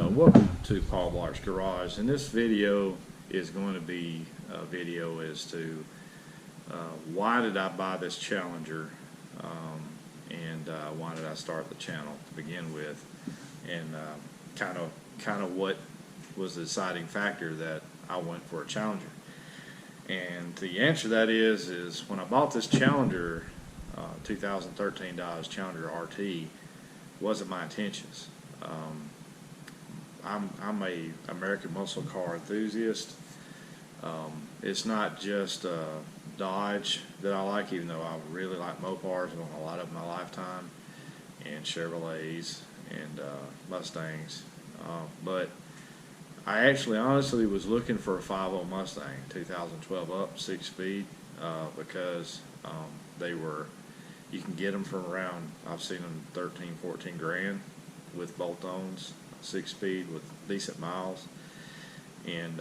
Welcome to Paul Blark's Garage, and this video is going to be a video as to why did I buy this Challenger, and why did I start the channel to begin with, and kind of what was the deciding factor that I went for a Challenger. And the answer to that is when I bought this Challenger, 2013 Dodge Challenger RT, wasn't my intentions. I'm a American muscle car enthusiast. It's not just Dodge that I like, even though I really like Mopars. I own a lot of my lifetime, and Chevrolets and Mustangs. But I actually honestly was looking for a 5.0 Mustang, 2012 up, 6-speed, because you can get them from around, I've seen them 13, 14 grand with bolt-ons, 6-speed with decent miles. And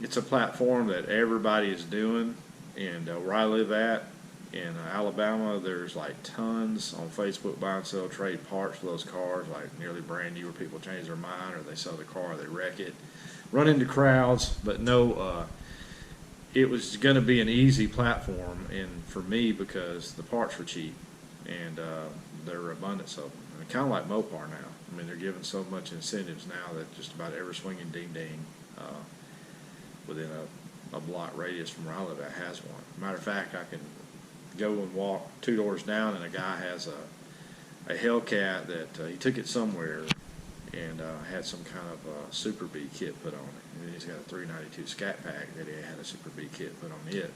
it's a platform that everybody is doing. And where I live at in Alabama, there's like tons on Facebook buy and sell trade parts for those cars, like nearly brand new, where people change their mind, or they sell the car, they wreck it, run into crowds. But no, it was going to be an easy platform, and for me, because the parts were cheap, and there are abundance of them. And kind of like Mopar now. I mean, they're giving so much incentives now that just about every swinging ding-ding within a block radius from where I live at has one. Matter of fact, I can go and walk 2 doors down, and a guy has a Hellcat that he took it somewhere and had some kind of Super B kit put on it. And he's got a 392 Scat Pack that he had a Super B kit put on it.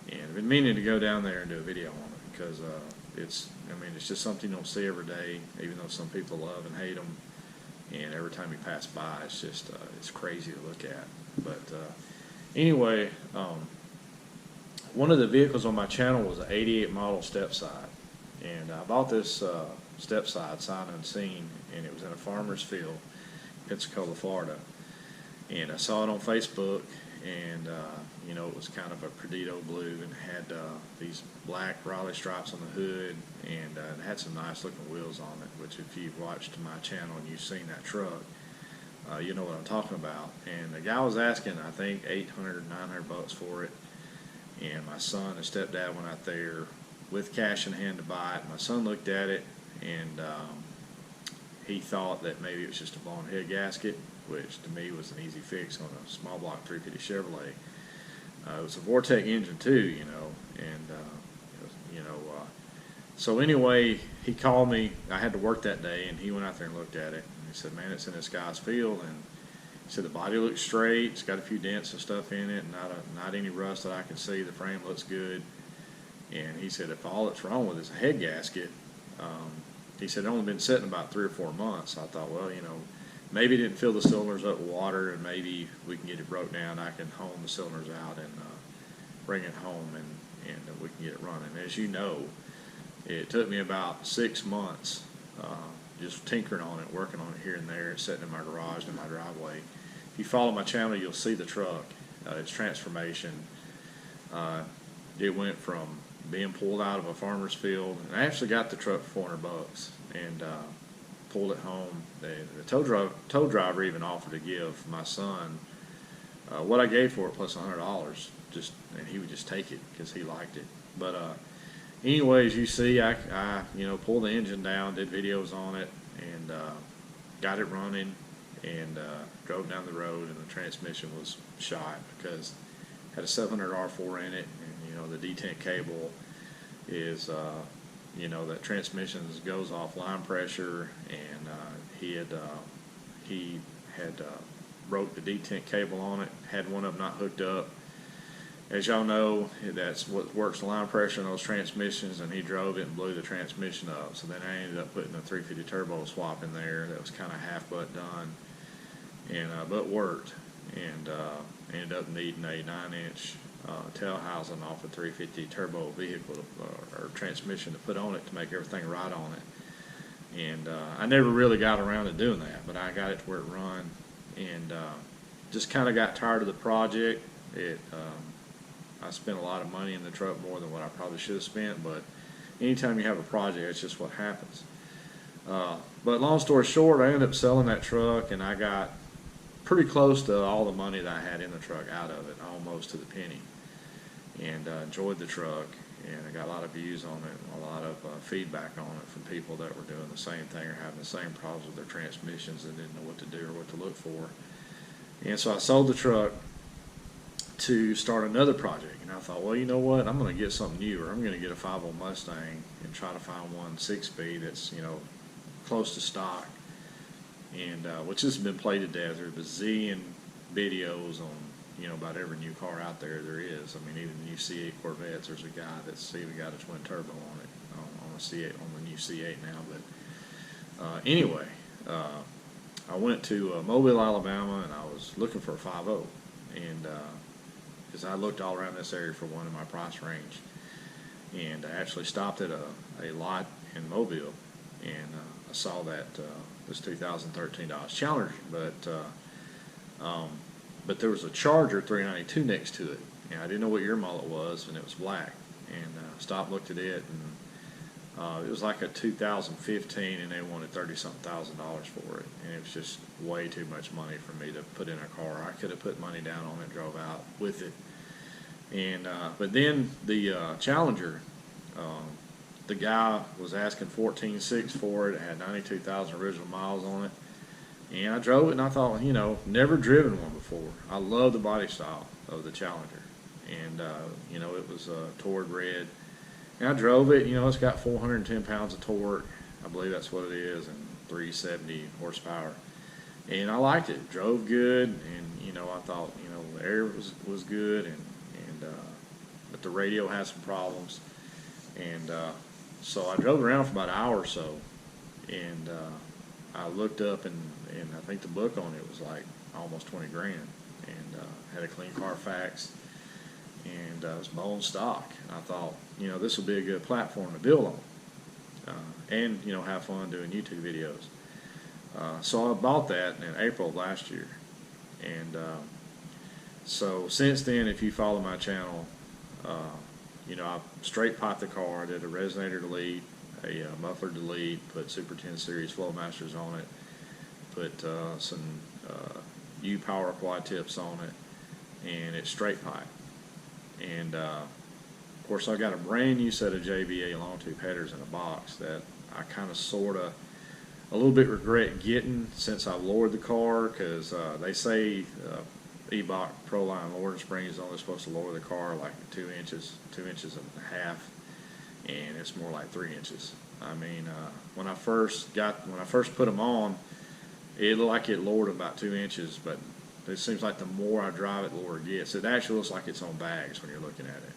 And I've been meaning to go down there and do a video on it, because it's just something you don't see every day, even though some people love and hate them. And every time you pass by, it's just it's crazy to look at. But anyway, one of the vehicles on my channel was an 88 model step-side. And I bought this step-side sight unseen, and it was in a farmer's field, Pensacola, Florida. And I saw it on Facebook, and it was kind of a Perdido blue, and had these black Raleigh stripes on the hood, and it had some nice looking wheels on it, which if you've watched my channel and you've seen that truck, you know what I'm talking about. And the guy was asking, I think, $800 or $900 for it, and my son and stepdad went out there with cash in hand to buy it. My son looked at it, and he thought that maybe it was just a blown head gasket, which to me was an easy fix on a small block 350 Chevrolet. It was a Vortec engine too, and so anyway, he called me. I had to work that day, and he went out there and looked at it, and he said, "Man, it's in this guy's field," and he said the body looks straight. It's got a few dents and stuff in it, not any rust that I can see. The frame looks good, and he said if all that's wrong with it is a head gasket, he said it only been sitting about 3 or 4 months. I thought, well, maybe it didn't fill the cylinders up with water, and maybe we can get it broke down. I can hone the cylinders out and bring it home, and we can get it running. As you know, it took me about 6 months just tinkering on it, working on it here and there. It's sitting in my garage, in my driveway. If you follow my channel, you'll see the truck, its transformation. It went from being pulled out of a farmer's field, and I actually got the truck for $400 and pulled it home. The tow driver even offered to give my son what I gave for it plus $100, and he would just take it because he liked it. But anyways, you see, I pulled the engine down, did videos on it, and got it running, and drove down the road, and the transmission was shot because it had a 700 R4 in it, and the detent cable is that transmission goes off line pressure, and he had broke the detent cable on it, had one of them not hooked up. As y'all know, that's what works the line pressure in those transmissions, and he drove it and blew the transmission up. So then I ended up putting a 350 turbo swap in there that was kind of half butt done, and but worked, and ended up needing a 9-inch tail housing off a 350 turbo vehicle or transmission to put on it to make everything right on it. And I never really got around to doing that, but I got it to where it run, and just kind of got tired of the project. I spent a lot of money in the truck, more than what I probably should have spent, but anytime you have a project, it's just what happens. But long story short, I ended up selling that truck, and I got pretty close to all the money that I had in the truck out of it, almost to the penny. And enjoyed the truck, and I got a lot of views on it, a lot of feedback on it from people that were doing the same thing or having the same problems with their transmissions and didn't know what to do or what to look for. And so I sold the truck to start another project, and I thought, well, you know what, I'm going to get something newer. I'm going to get a 5.0 Mustang and try to find one 6-speed that's, you know, close to stock, and which has been played to death. There's a bazillion videos on, you know, about every new car out there is. I mean, even the new C8 Corvettes, there's a guy that's even got a twin turbo on it, on a C8, on the new C8 now. But anyway, I went to Mobile, Alabama, and I was looking for a 5.0, and because I looked all around this area for one in my price range, and I actually stopped at a lot in Mobile, and I saw that this 2013 Dodge Challenger, but there was a Charger 392 next to it, and I didn't know what year model it was, and it was black. And stopped, looked at it, and it was like a 2015, and they wanted $30-something thousand for it, and it was just way too much money for me to put in a car. I could have put money down on it, drove out with it, and but then the Challenger, the guy was asking $14,600 for it. It had 92,000 original miles on it. And I drove it, and I thought, you know, never driven one before. I love the body style of the Challenger. And, you know, it was Toward red. And I drove it. You know, it's got 410 pounds of torque. I believe that's what it is, and 370 horsepower. And I liked it. Drove good, and, you know, I thought, you know, the air was good, and but the radio had some problems. And so I drove around for about an hour or so, and I looked up, and I think the book on it was like almost 20 grand, and had a clean Carfax, and it was bone stock. And I thought, you know, this will be a good platform to build on, and, you know, have fun doing YouTube videos. So I bought that in April of last year, and so since then, if you follow my channel, you know, I straight popped the car, did a resonator delete, a muffler delete, put Super 10 Series Flowmasters on it, put some U-Power quad tips on it, and it's straight pipe. And of course, I got a brand new set of JBA long tube headers in a box that I kind of sort of a little bit regret getting since I lowered the car, because they say Eibach Proline lowering springs is only supposed to lower the car like 2 inches and a half, and it's more like 3 inches. I mean, when I first put them on, it looked like it lowered about 2 inches, but it seems like the more I drive it, the lower it gets. It actually looks like it's on bags when you're looking at it.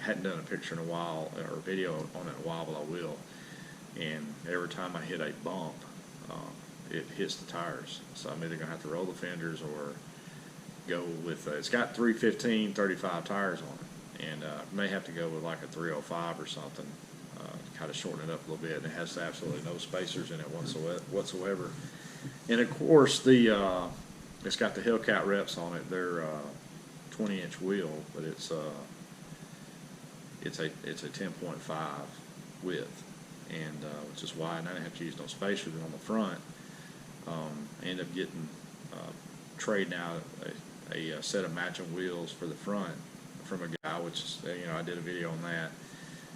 Hadn't done a picture in a while, or a video on it in a while, but I will. And every time I hit a bump, it hits the tires. So I'm either going to have to roll the fenders or go with, it's got 315/35 tires on it. And may have to go with like a 305 or something, to kind of shorten it up a little bit. And it has absolutely no spacers in it whatsoever. And of course, it's got the Hellcat reps on it. They're 20-inch wheel, but it's a 10.5 width, and which is why I didn't have to use no spacers on the front. I ended up getting trading out a set of matching wheels for the front from a guy, which is, you know, I did a video on that,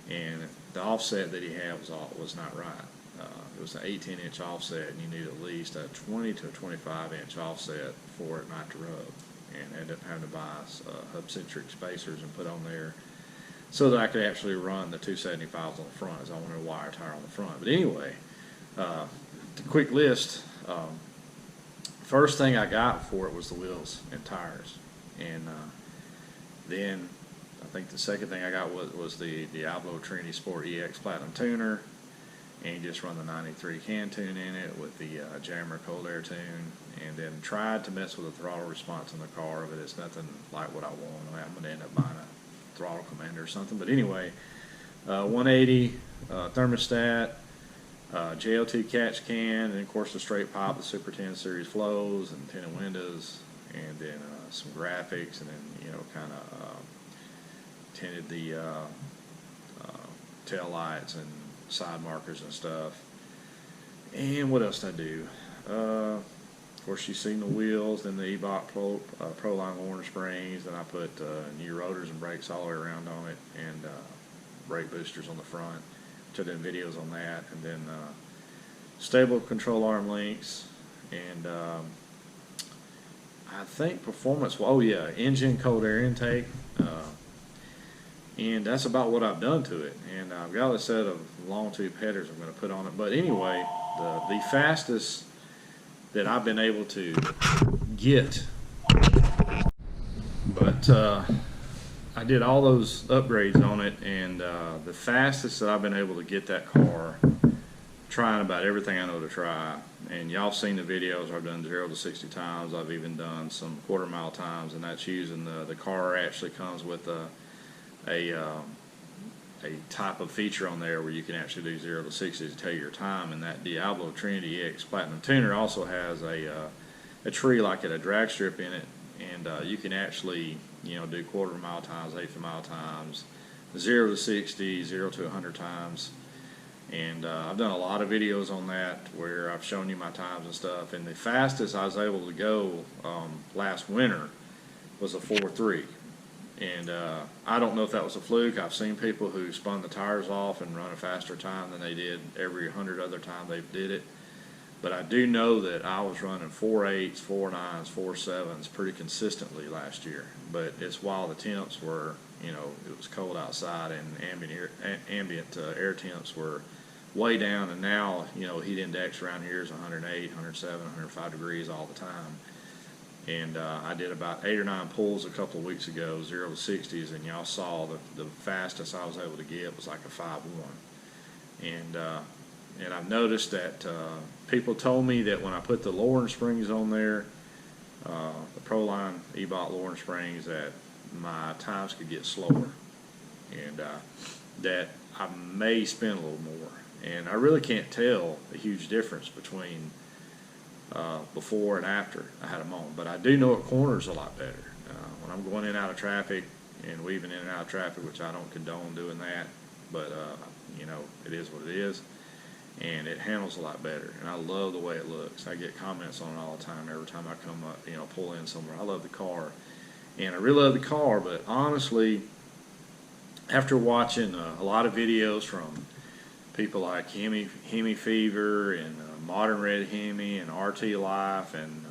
and the offset that he had was not right. It was an 18-inch offset, and you need at least a 20 to a 25-inch offset for it not to rub. And I ended up having to buy hub-centric spacers and put on there so that I could actually run the 275s on the front, as I wanted a wire tire on the front. But anyway, the quick list. First thing I got for it was the wheels and tires, and then I think the second thing I got was the Diablo Trinity Sport EX Platinum tuner, and you just run the 93 can tune in it with the Jammer cold air tune, and then tried to mess with the throttle response in the car, but it's nothing like what I want. I'm going to end up buying a throttle commander or something. But anyway, 180 thermostat, JLT catch can, and of course the straight pipe, the Super 10 Series flows and tinted windows, and then some graphics, and then, you know, kind of tinted the tail lights and side markers and stuff. And what else did I do? Of course, you've seen the wheels, then the Ebot Proline Lawrence Springs, and I put new rotors and brakes all the way around on it, and brake boosters on the front, which I did videos on that, and then stable control arm links, and I think performance, oh yeah, engine cold air intake, and that's about what I've done to it. And I've got a set of long tube headers I'm going to put on it. But anyway, the fastest that I've been able to get, but I did all those upgrades on it, and the fastest that I've been able to get that car, trying about everything I know to try, and y'all seen the videos. I've done 0 to 60 times. I've even done some quarter-mile times, and that's using the car actually comes with a type of feature on there where you can actually do 0 to 60 to tell your time. And that Diablo Trinity X Platinum Tuner also has a tree like it, a drag strip in it, and you can actually, you know, do quarter-mile times, eighth mile times, 0 to 60, 0 to 100 times. And I've done a lot of videos on that where I've shown you my times and stuff. And the fastest I was able to go last winter was a 4.3. And I don't know if that was a fluke. I've seen people who spun the tires off and run a faster time than they did every 100 other time they did it. But I do know that I was running 4.8s, 4.9s, 4.7s pretty consistently last year. But it's while the temps were, you know, it was cold outside, and ambient air temps were way down. And now, you know, heat index around here is 108, 107, 105 degrees all the time. And I did about 8 or 9 pulls a couple of weeks ago, 0 to 60s, and y'all saw the fastest I was able to get was like a 5.1. And I've noticed that people told me that when I put the Lawrence Springs on there, the Proline Ebot Lawrence Springs, that my times could get slower, and that I may spin a little more. And I really can't tell a huge difference between before and after I had them on, but I do know it corners a lot better. When I'm going in and out of traffic and weaving in and out of traffic, which I don't condone doing that, but you know, it is what it is, and it handles a lot better, and I love the way it looks. I get comments on it all the time every time I come up, you know, pull in somewhere. I love the car, and I really love the car, but honestly, after watching a lot of videos from people like Hemi Fever and Modern Red Hemi and RT Life and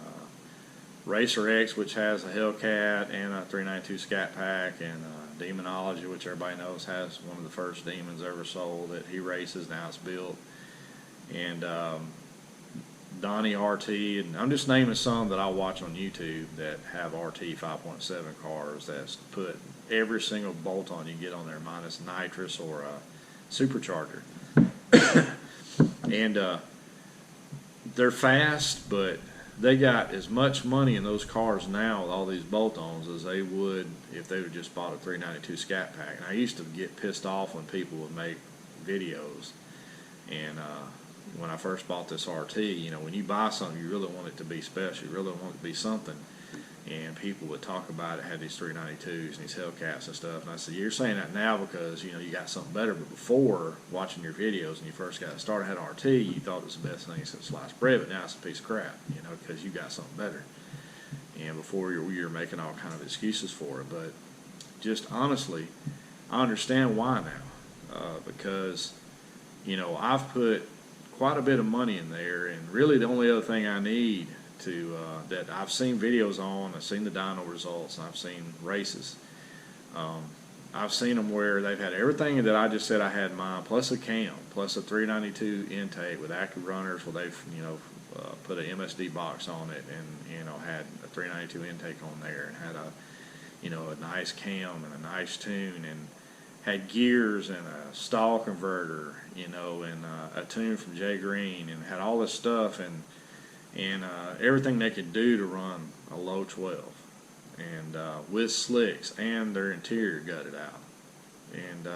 Racer X, which has a Hellcat and a 392 Scat Pack, and Demonology, which everybody knows has one of the first demons ever sold that he races, now it's built, and Donnie RT, and I'm just naming some that I watch on YouTube that have RT 5.7 cars that's put every single bolt on you get on there minus nitrous or a supercharger. And they're fast, but they got as much money in those cars now with all these bolt-ons as they would if they would just bought a 392 Scat Pack. And I used to get pissed off when people would make videos, and when I first bought this RT, you know, when you buy something, you really want it to be special, you really want it to be something. And people would talk about it, had these 392s and these Hellcats and stuff. And I said, you're saying that now because, you know, you got something better. But before, watching your videos and you first got started, had RT, you thought it was the best thing since sliced bread. But now it's a piece of crap, you know, because you got something better. And before you're making all kind of excuses for it. But just honestly, I understand why now. Because, you know, I've put quite a bit of money in there. And really the only other thing I need to that I've seen videos on, I've seen the dyno results, and I've seen races. I've seen them where they've had everything that I just said I had in mine, plus a cam, plus a 392 intake with active runners where they've, you know, put an MSD box on it, and, you know, had a 392 intake on there, and had a, you know, a nice cam and a nice tune, and had gears and a stall converter, you know, and a tune from Jay Green, and had all this stuff, and everything they could do to run a low 12, and with slicks, and their interior gutted out. And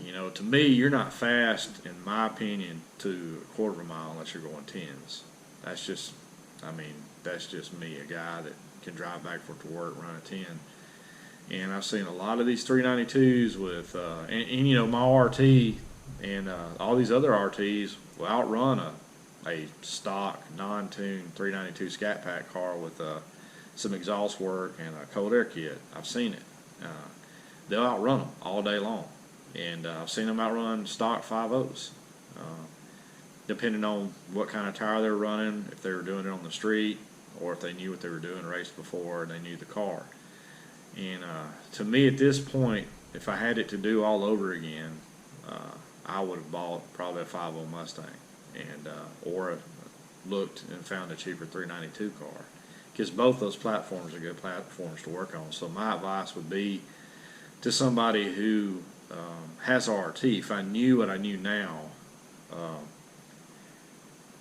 you know, to me, you're not fast, in my opinion, to a quarter of a mile unless you're going 10s. That's just, I mean, that's just me, a guy that can drive back and forth to work, run a 10. And I've seen a lot of these 392s with, and you know, my RT and all these other RTs will outrun a stock non-tuned 392 Scat Pack car with some exhaust work and a cold air kit. I've seen it. They'll outrun them all day long, and I've seen them outrun stock 5.0s, depending on what kind of tire they're running, if they were doing it on the street, or if they knew what they were doing raced before and they knew the car. And to me, at this point, if I had it to do all over again, I would have bought probably a 5.0 Mustang, and or looked and found a cheaper 392 car, because both those platforms are good platforms to work on. So my advice would be to somebody who has RT, if I knew what I knew now,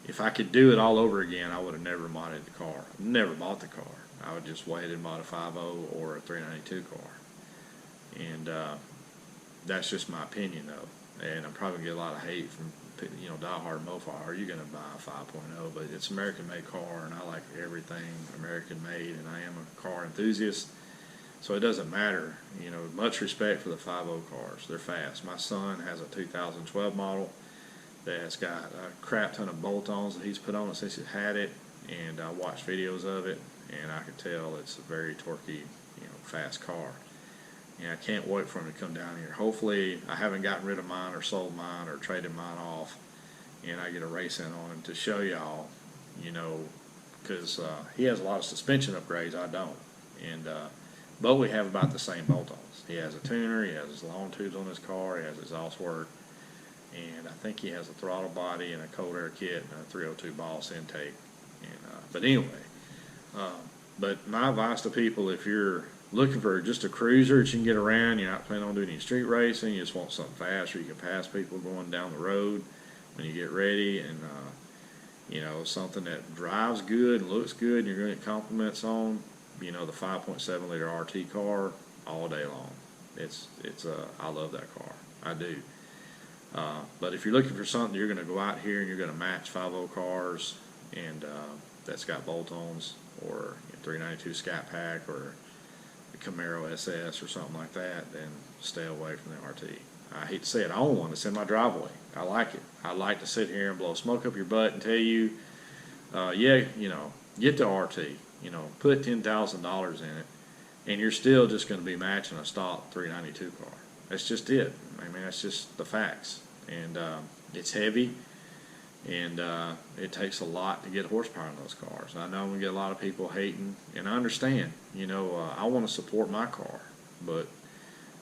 if I could do it all over again, I would have never modded the car, never bought the car. I would just wait and bought a 5.0 or a 392 car. And that's just my opinion, though. And I'm probably going to get a lot of hate from, diehard Mofar. Are you going to buy a 5.0? But it's American-made car, and I like everything American-made, and I am a car enthusiast. So it doesn't matter. Much respect for the 5.0 cars. They're fast. My son has a 2012 model that's got a crap ton of bolt-ons that he's put on it since he's had it, and I watched videos of it, and I could tell it's a very torquey, fast car. And I can't wait for him to come down here. Hopefully, I haven't gotten rid of mine or sold mine or traded mine off, and I get a race in on him to show y'all, because he has a lot of suspension upgrades. I don't. And but we have about the same bolt-ons. He has a tuner, he has his long tubes on his car, he has exhaust work, and I think he has a throttle body and a cold air kit and a 302 Boss intake. And but anyway, but my advice to people, if you're looking for just a cruiser that you can get around, you're not planning on doing any street racing, you just want something fast where you can pass people going down the road when you get ready, and something that drives good and looks good and you're going to get compliments on, the 5.7 liter RT car all day long. I love that car. I do. But if you're looking for something, you're going to go out here and you're going to match 5.0 cars, and that's got bolt-ons, or 392 Scat Pack, or the Camaro SS or something like that, then stay away from the RT. I hate to say it, I own one. It's in my driveway. I like it. I like to sit here and blow smoke up your butt and tell you, get the RT. Put $10,000 in it, and you're still just going to be matching a stock 392 car. That's just it. That's just the facts. And it's heavy, and it takes a lot to get horsepower in those cars. I know I'm going to get a lot of people hating, and I understand. I want to support my car, but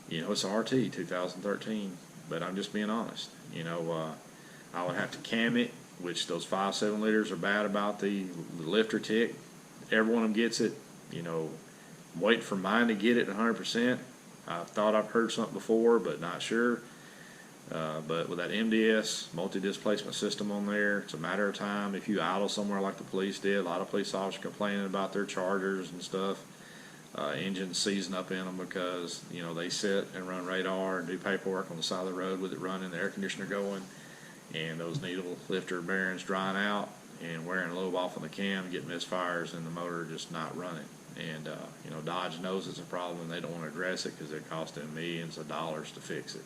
it's a RT 2013. But I'm just being honest. I would have to cam it, which those 5.7 liters are bad about the lifter tick. Every one of them gets it. I'm waiting for mine to get it 100%. I thought I've heard something before, but not sure. But with that MDS, multi-displacement system on there, it's a matter of time. If you idle somewhere like the police did, a lot of police officers complaining about their Chargers and stuff, engines seizing up in them because, they sit and run radar and do paperwork on the side of the road with it running, the air conditioner going, and those needle lifter bearings drying out and wearing a lobe off on the cam, getting misfires, and the motor just not running. And, Dodge knows it's a problem, and they don't want to address it because it costs them millions of dollars to fix it.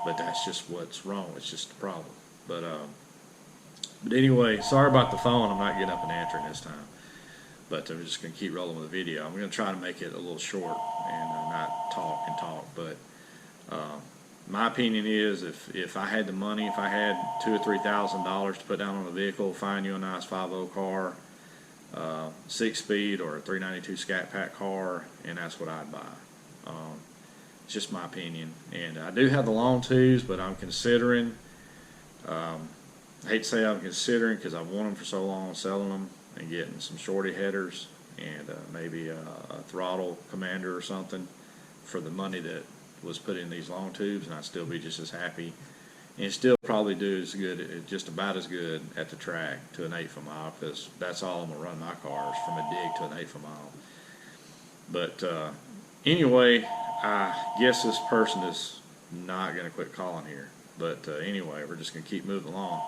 But that's just what's wrong. It's just a problem. But anyway, sorry about the phone. I'm not getting up and answering this time. But I'm just going to keep rolling with the video. I'm going to try to make it a little short and not talk and talk. But my opinion is, if I had the money, if I had $2,000 or $3,000 to put down on a vehicle, find you a nice 5.0 car, 6-speed, or a 392 Scat Pack car, and that's what I'd buy. It's just my opinion. And I do have the long tubes, but I'm considering, I hate to say I'm considering because I've wanted them for so long, selling them and getting some shorty headers and maybe a throttle commander or something for the money that was put in these long tubes, and I'd still be just as happy, and still probably do as good, just about as good at the track to an 1/8 mile, because that's all I'm going to run my cars, from a dig to an 1/8 mile. But anyway, I guess this person is not going to quit calling here. But anyway, we're just going to keep moving along.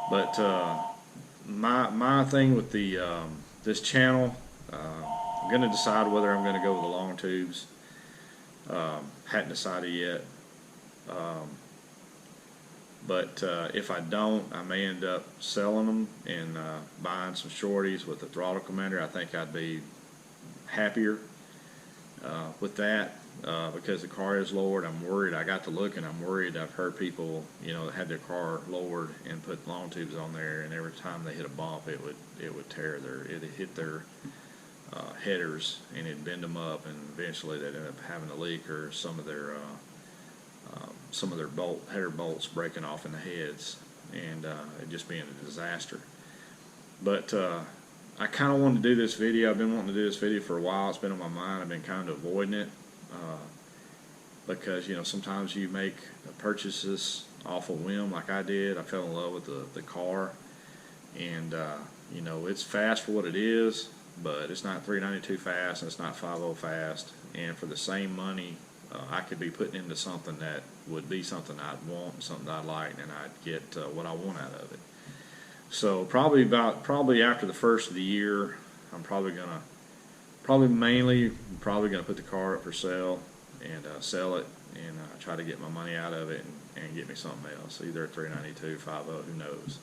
But my thing with the this channel, I'm going to decide whether I'm going to go with the long tubes. Hadn't decided yet. But if I don't, I may end up selling them and buying some shorties with the throttle commander. I think I'd be happier with that because the car is lowered. I'm worried. I got to looking. I'm worried. I've heard people, that had their car lowered and put long tubes on there, and every time they hit a bump, it would tear it'd hit their headers, and it'd bend them up, and eventually they'd end up having a leak or some of their header bolts breaking off in the heads, and it just being a disaster. But I kind of wanted to do this video. I've been wanting to do this video for a while. It's been on my mind. I've been kind of avoiding it because sometimes you make purchases off a whim, like I did. I fell in love with the car, and it's fast for what it is, but it's not 392 fast, and it's not 50 fast. And for the same money, I could be putting into something that would be something I'd want, something I'd like, and I'd get what I want out of it. So probably after the first of the year, I'm probably gonna put the car up for sale and sell it and try to get my money out of it and get me something else, either a 392, 50, who knows.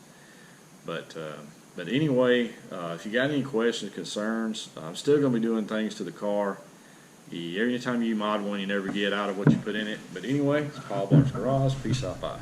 But anyway, if you got any questions, concerns, I'm still gonna be doing things to the car. Every time you mod one, you never get out of what you put in it. But anyway, it's Paul Barnes Garage. Peace out, bye.